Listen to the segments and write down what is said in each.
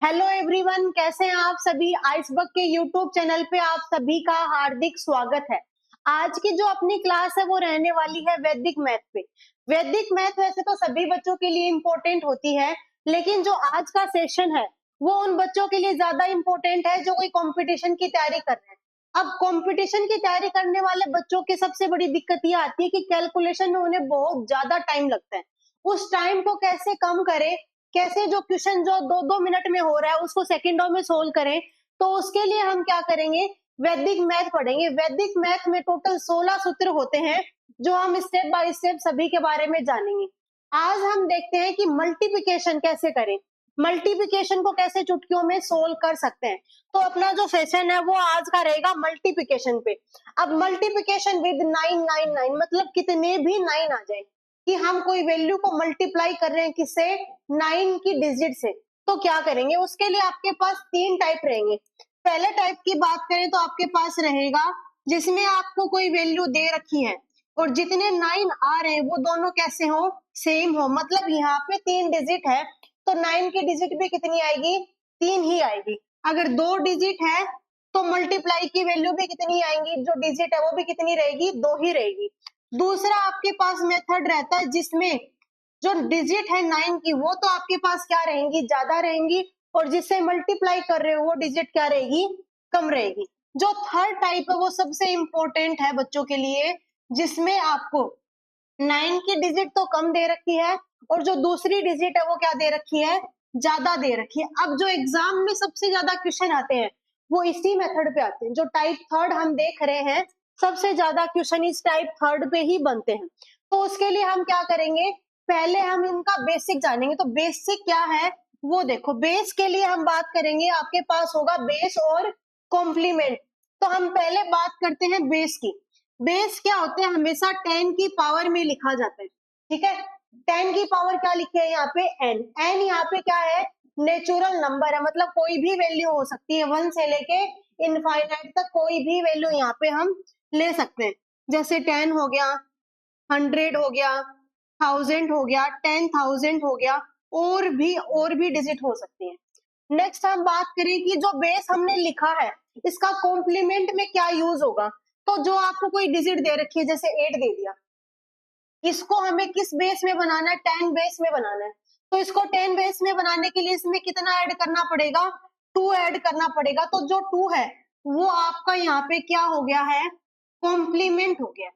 Hello everyone, कैसे हैं आप सभी। आइसबर्ग के यूट्यूब चैनल पे आप सभी का हार्दिक स्वागत है। आज की जो अपनी क्लास है वो रहने वाली है वैदिक मैथ पे। वैदिक मैथ वैसे तो सभी बच्चों के लिए इम्पोर्टेंट होती है, लेकिन जो आज का सेशन है वो उन बच्चों के लिए ज्यादा इम्पोर्टेंट है जो कोई कंपटीशन की तैयारी कर रहे हैं। अब कंपटीशन की तैयारी करने वाले बच्चों की सबसे बड़ी दिक्कत ये आती है कि कैलकुलेशन में उन्हें बहुत ज्यादा टाइम लगता है। उस टाइम को कैसे कम करें, कैसे जो क्वेश्चन जो 2-2 मिनट में हो रहा है उसको सेकंडों में सोल्व करें। तो उसके लिए हम क्या करेंगे, वैदिक मैथ पढ़ेंगे। वैदिक मैथ में टोटल 16 सूत्र होते हैं जो हम स्टेप बाय स्टेप सभी के बारे में जानेंगे। आज हम देखते हैं कि मल्टीप्लिकेशन कैसे करें, मल्टीप्लिकेशन को कैसे चुटकियों में सोल्व कर सकते हैं। तो अपना जो सेशन है वो आज का रहेगा मल्टीप्लिकेशन पे। अब मल्टीप्लिकेशन विद 999 मतलब कितने भी 9 आ जाए, कि हम कोई वैल्यू को मल्टीप्लाई कर रहे हैं किससे, 9 की डिजिट से। तो क्या करेंगे, उसके लिए आपके पास 3 टाइप रहेंगे। पहले टाइप की बात करें तो आपके पास रहेगा जिसमें आपको कोई वैल्यू दे रखी है और जितने 9 आ रहे हैं वो दोनों कैसे हो, सेम हो। मतलब यहाँ पे 3 डिजिट है तो 9 की डिजिट भी कितनी आएगी, 3 ही आएगी। अगर 2 डिजिट है तो मल्टीप्लाई की वैल्यू भी कितनी आएंगी, जो डिजिट है वो भी कितनी रहेगी, 2 ही रहेगी। दूसरा आपके पास मेथड रहता है जिसमें जो डिजिट है 9 की वो तो आपके पास क्या रहेंगी, ज्यादा रहेंगी, और जिससे मल्टीप्लाई कर रहे हो वो डिजिट क्या रहेगी, कम रहेगी। जो थर्ड टाइप है वो सबसे इंपॉर्टेंट है बच्चों के लिए, जिसमें आपको 9 की डिजिट तो कम दे रखी है और जो दूसरी डिजिट है वो क्या दे रखी है, ज्यादा दे रखी है। अब जो एग्जाम में सबसे ज्यादा क्वेश्चन आते हैं वो इसी मेथड पे आते हैं। जो टाइप थर्ड हम देख रहे हैं सबसे ज्यादा क्वेश्चन इस टाइप थर्ड पे ही बनते हैं। तो उसके लिए हम क्या करेंगे, पहले हम इनका बेसिक जानेंगे। तो बेसिक क्या है वो देखो। बेस के लिए हम बात करेंगे, आपके पास होगा बेस और कॉम्प्लीमेंट। तो हम पहले बात करते हैं बेस की। बेस क्या होते हैं, हमेशा 10 की पावर में लिखा जाता है, ठीक है। 10 की पावर क्या लिखे है यहाँ पे, n। n यहाँ पे क्या है, नेचुरल नंबर है, मतलब कोई भी वैल्यू हो सकती है, 1 से लेके इनफाइनाइट तक कोई भी वैल्यू यहाँ पे हम ले सकते हैं। जैसे 10 हो गया, 100 हो गया, 1000 हो गया, 10,000 हो गया, और भी डिजिट हो सकती है। नेक्स्ट हम बात करें कि जो बेस हमने लिखा है इसका कॉम्प्लीमेंट में क्या यूज होगा। तो जो आपको कोई डिजिट दे रखी है, जैसे 8 दे दिया, इसको हमें किस बेस में बनाना है, 10 बेस में बनाना है। तो इसको 10 बेस में बनाने के लिए इसमें कितना ऐड करना पड़ेगा, 2 ऐड करना पड़ेगा। तो जो 2 है वो आपका यहाँ पे क्या हो गया है, कॉम्प्लीमेंट हो गया।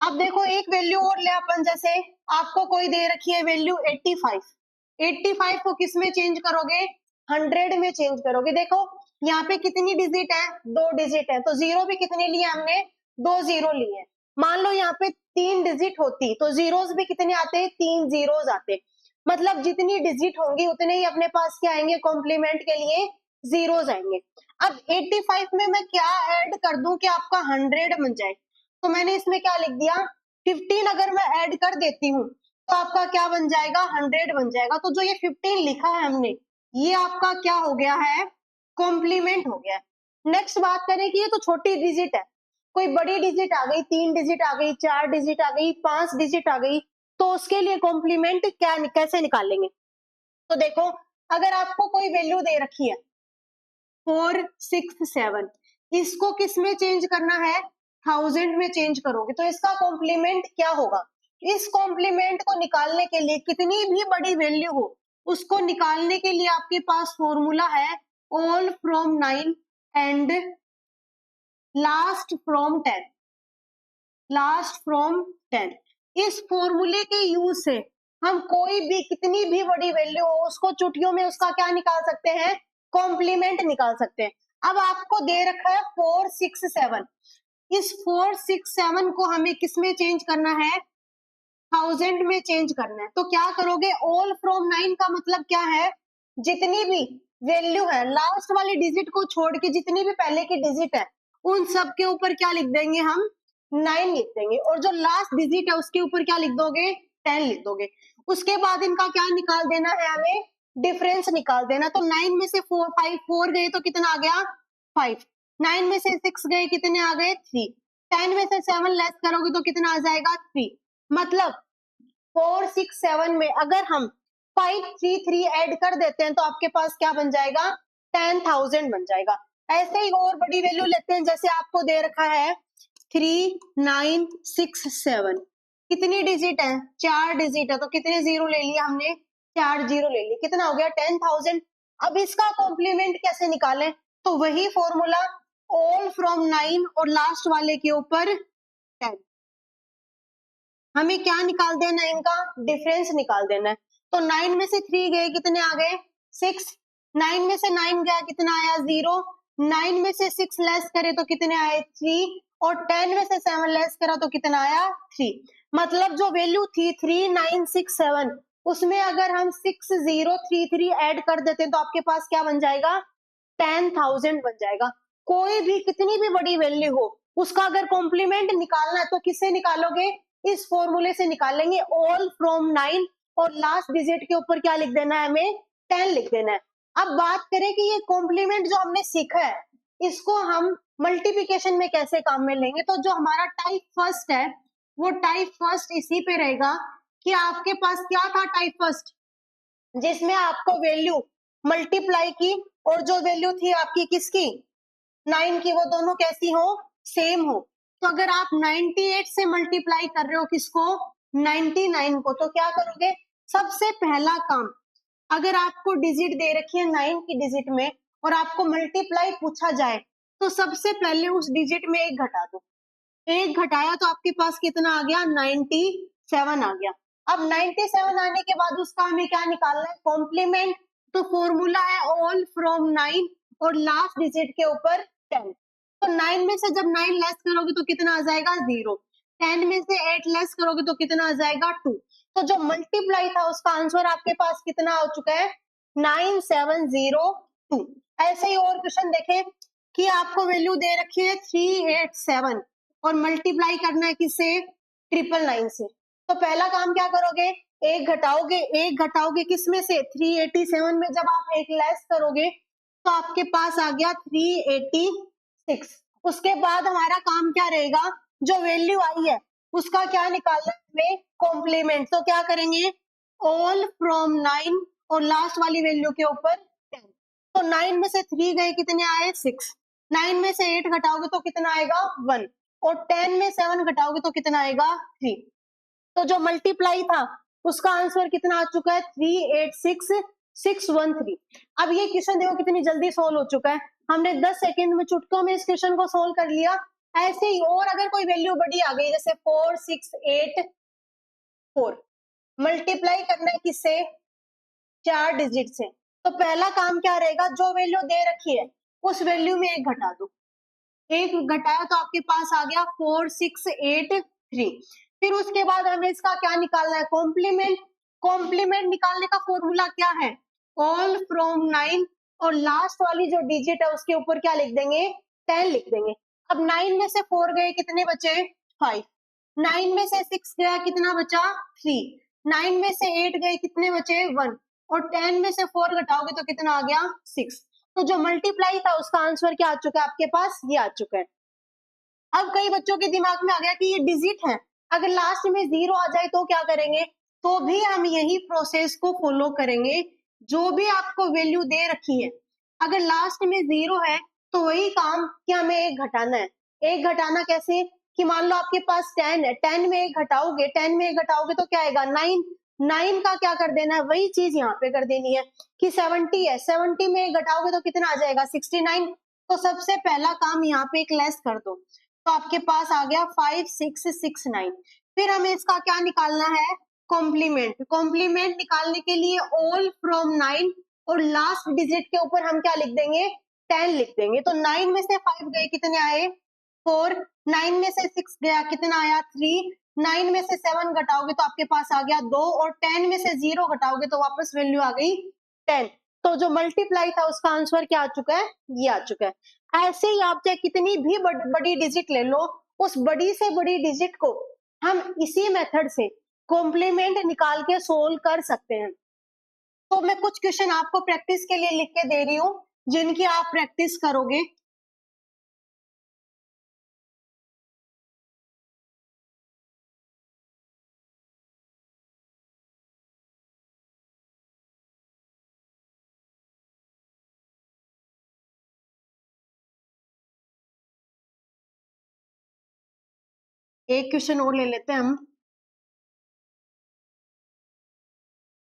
अब देखो एक वैल्यू और ले अपन, जैसे आपको कोई दे रखी है वैल्यू 85। 85 को किस में चेंज करोगे, 100 में चेंज करोगे। देखो यहाँ पे कितनी डिजिट है, 2 डिजिट है, तो जीरो भी कितने लिए हमने, 2 जीरो लिए। मान लो यहाँ पे 3 डिजिट होती तो जीरोस भी कितने आते, 3 जीरोस आते। मतलब जितनी डिजिट होंगी उतने ही अपने पास क्या आएंगे, कॉम्प्लीमेंट के लिए जीरोस आएंगे। अब 85 में मैं क्या ऐड कर दूं कि आपका 100 बन जाए। तो मैंने इसमें क्या लिख दिया, 15 अगर मैं ऐड कर देती हूँ तो आपका क्या बन जाएगा, 100 बन जाएगा। तो जो ये 15 लिखा है हमने, ये आपका क्या हो गया है, कॉम्प्लीमेंट हो गया। नेक्स्ट बात करें कि ये तो छोटी डिजिट है, कोई बड़ी डिजिट आ गई, 3 डिजिट आ गई, 4 डिजिट आ गई, 5 डिजिट आ गई, तो उसके लिए कॉम्प्लीमेंट क्या कैसे निकालेंगे। तो देखो अगर आपको कोई वैल्यू दे रखी है 4 6 7, इसको किस में चेंज करना है, 1000 में चेंज करोगे तो इसका कॉम्प्लीमेंट क्या होगा। इस कॉम्प्लीमेंट को निकालने के लिए कितनी भी बड़ी वैल्यू हो उसको निकालने के लिए आपके पास फॉर्मूला है all from 9 and last from 10। Last from 10 इस फॉर्मूले के यूज से हम कोई भी कितनी भी बड़ी वैल्यू हो उसको चुटकियों में उसका क्या निकाल सकते हैं, कॉम्प्लीमेंट निकाल सकते हैं। अब आपको दे रखा है 4 6 7, इस 4 6 7 को हमें किस में चेंज करना है, 1000 में चेंज करना है। तो क्या करोगे, ऑल फ्रॉम 9 का मतलब क्या है, जितनी भी वैल्यू है लास्ट वाली डिजिट को छोड़ के जितनी भी पहले की डिजिट है उन सब के ऊपर क्या लिख देंगे हम, 9 लिख देंगे, और जो लास्ट डिजिट है उसके ऊपर क्या लिख दोगे, 10 लिख दोगे। उसके बाद इनका क्या निकाल देना है हमें, डिफरेंस निकाल देना। तो 9 में से 4 गए तो कितना आ गया, 5। 9 में से 6 गए कितने आ गए, 3। 10 में से 7 लेस करोगे तो कितना आ जाएगा, 3। मतलब 4 6 7 में अगर हम 533 ऐड कर देते हैं तो आपके पास क्या बन जाएगा, 10,000 बन जाएगा। ऐसे ही और बड़ी वैल्यू लेते हैं, जैसे आपको दे रखा है 3967, कितनी डिजिट है, 4 डिजिट है, तो कितने जीरो ले लिया हमने, 4 जीरो ले लिए, कितना हो गया 10,000। अब इसका कॉम्प्लीमेंट कैसे निकालें, तो वही फॉर्मूला, ऑल फ्रॉम 9 और लास्ट वाले के ऊपर 10। हमें क्या निकाल देना है, इनका डिफरेंस निकाल देना है। तो 9 में से 3 गए, कितने आ गए 6, 9 में से 9 गया, कितना आया 0, 9 में से 6 लेस करे तो कितने आए 3, और 10 में से 7 लेस करा तो कितना आया 3। मतलब जो वैल्यू थी 3967, उसमें अगर हम 6033 ऐड कर देते हैं तो आपके पास क्या बन जाएगा, 10,000 बन जाएगा। कोई भी कितनी भी बड़ी वैल्यू हो, उसका अगर कॉम्प्लीमेंट निकालना है तो किससे निकालोगे, इस फॉर्मूले से निकालेंगे, ऑल फ्रॉम 9 और लास्ट डिजिट के ऊपर क्या लिख देना है, हमें 10 लिख देना है। अब बात करें कि ये कॉम्प्लीमेंट जो हमने सीखा है, इसको हम मल्टीप्लिकेशन में कैसे काम में लेंगे, तो जो हमारा टाइप फर्स्ट है, वो टाइप फर्स्ट इसी पे रहेगा कि आपके पास क्या था टाइप फर्स्ट, जिसमें आपको वैल्यू मल्टीप्लाई की, और जो वैल्यू थी आपकी किसकी, 9 की, वो दोनों कैसी हो, सेम हो। तो अगर आप 98 से मल्टीप्लाई कर रहे हो किसको, 99 को, तो क्या करोगे, सबसे पहला काम, अगर आपको डिजिट दे रखी है 9 की डिजिट में और आपको मल्टीप्लाई पूछा जाए, तो सबसे पहले उस डिजिट में एक घटा दो, एक घटाया तो आपके पास कितना आ गया, 97 आ गया। अब 97 आने के बाद उसका हमें क्या निकालना है, कॉम्प्लीमेंट। तो फॉर्मूला है ऑल फ्रॉम 9 और लास्ट डिजिट के ऊपर 10। तो 9 में से जब 9 लेस करोगे तो कितना आ जाएगा 0, 10 में से 8 लेस करोगे तो कितना आ जाएगा 2। तो जो मल्टीप्लाई था उसका आंसर आपके पास कितना हो चुका है, 9702। ऐसे ही और क्वेश्चन देखें कि आपको वैल्यू दे रखी है 387 और मल्टीप्लाई करना है किससे, 999 से। तो पहला काम क्या करोगे, एक घटाओगे, एक घटाओगे किस में से, 387 में जब आप एक लेस करोगे तो आपके पास आ गया 386। उसके बाद हमारा काम क्या रहेगा, जो वैल्यू आई है उसका क्या निकालना है हमें, कॉम्प्लीमेंट। तो क्या करेंगे, ऑल फ्रॉम 9 और लास्ट वाली वैल्यू के ऊपर 10। तो 9 में से 3 गए, कितने आए 6, 9 में से 8 घटाओगे तो कितना आएगा 1, और 10 में 7 घटाओगे तो कितना आएगा 3। तो जो मल्टीप्लाई था उसका आंसर कितना आ चुका है, 386613। अब ये क्वेश्चन देखो कितनी जल्दी सोल्व हो चुका है, हमने 10 सेकंड में चुटकियों में इस क्वेश्चन को सोल्व कर लिया। ऐसे ही और अगर कोई वैल्यू बड़ी आ गई, जैसे 4684, मल्टीप्लाई करना है किससे, 4 डिजिट से। तो पहला काम क्या रहेगा, जो वैल्यू दे रखी है उस वैल्यू में एक घटा दो, एक घटाया तो आपके पास आ गया 4683। फिर उसके बाद हमें इसका क्या निकालना है, कॉम्प्लीमेंट। कॉम्प्लीमेंट निकालने का फॉर्मूला क्या है, ऑल फ्रॉम 9 और लास्ट वाली जो डिजिट है उसके ऊपर क्या लिख देंगे, 10 लिख देंगे। अब 9 में से 4 गए, कितने बचे 5, 9 में से 6 गया, कितना बचा 3, 9 में से 8 गए, कितने बचे 1, और 10 में से 4 घटाओगे तो कितना आ गया 6। तो जो मल्टीप्लाई था उसका आंसर क्या आ चुका है आपके पास, ये आ चुका है। अब कई बच्चों के दिमाग में आ गया कि ये डिजिट है, अगर लास्ट में 0 आ जाए तो क्या करेंगे, तो भी हम यही प्रोसेस को फॉलो करेंगे। जो भी आपको वैल्यू दे रखी है, अगर लास्ट में 0 है तो वही काम कि हमें एक घटाना है। एक घटाना कैसे, कि मान लो आपके पास 10 है, 10 में एक घटाओगे, 10 में एक घटाओगे तो क्या आएगा 9, 9 का क्या कर देना है, वही चीज यहाँ पे कर देनी है कि 70 है, 70 में एक घटाओगे तो कितना आ जाएगा 69। तो सबसे पहला काम यहाँ पे एक लेस कर दो, तो आपके पास आ गया 5669। फिर हमें इसका क्या निकालना है, कॉम्प्लीमेंट। कॉम्प्लीमेंट निकालने के लिए ऑल फ्रॉम 9 और लास्ट डिजिट के ऊपर हम क्या लिख देंगे, 10 लिख देंगे। तो 9 में से 5 गए, कितने आए 4, 9 में से 6 गया, कितना आया 3, 9 में से 7 घटाओगे तो आपके पास आ गया 2, और 10 में से 0 घटाओगे तो वापस वैल्यू आ गई 10। तो जो मल्टीप्लाई था उसका आंसर क्या आ चुका है, ये आ चुका है। ऐसे ही आप चाहे कितनी भी बड़ी डिजिट ले लो, उस बड़ी से बड़ी डिजिट को हम इसी मेथड से कॉम्प्लीमेंट निकाल के सोल्व कर सकते हैं। तो मैं कुछ क्वेश्चन आपको प्रैक्टिस के लिए लिख के दे रही हूँ, जिनकी आप प्रैक्टिस करोगे। एक क्वेश्चन और ले लेते हैं हम।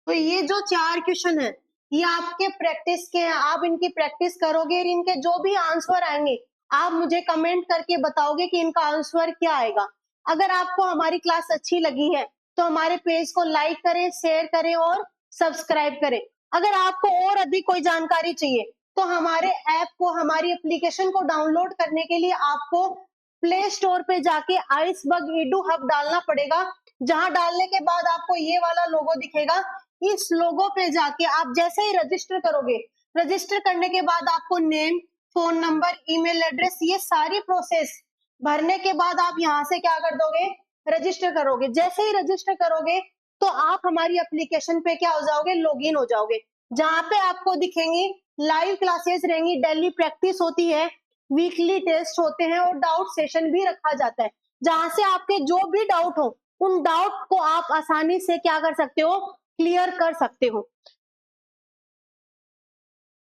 तो ये जो 4 क्वेश्चन है ये आपके प्रैक्टिस के हैं, आप इनकी प्रैक्टिस करोगे और इनके जो भी आंसर आएंगे आप मुझे कमेंट करके बताओगे कि इनका आंसर क्या आएगा। अगर आपको हमारी क्लास अच्छी लगी है तो हमारे पेज को लाइक करें, शेयर करें और सब्सक्राइब करें। अगर आपको और अधिक कोई जानकारी चाहिए तो हमारे ऐप को, हमारी एप्लीकेशन को डाउनलोड करने के लिए आपको प्ले स्टोर पे जाके आइसबग ईडू हब डालना पड़ेगा। जहां डालने के बाद आपको ये वाला लोगो दिखेगा, इस लोगो पे जाके आप जैसे ही रजिस्टर करोगे, रजिस्टर करने के बाद आपको name, phone number, email address, ये सारी प्रोसेस भरने के बाद आप यहाँ से क्या कर दोगे, रजिस्टर करोगे। जैसे ही रजिस्टर करोगे तो आप हमारी एप्लीकेशन पे क्या हो जाओगे, लॉगिन हो जाओगे। जहां पे आपको दिखेंगी लाइव क्लासेस रहेंगी, डेली प्रैक्टिस होती है, वीकली टेस्ट होते हैं और डाउट सेशन भी रखा जाता है। जहां से आपके जो भी डाउट हो उन डाउट को आप आसानी से क्या कर सकते हो, क्लियर कर सकते हो।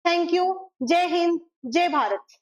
Thank you. जय हिंद, जय भारत।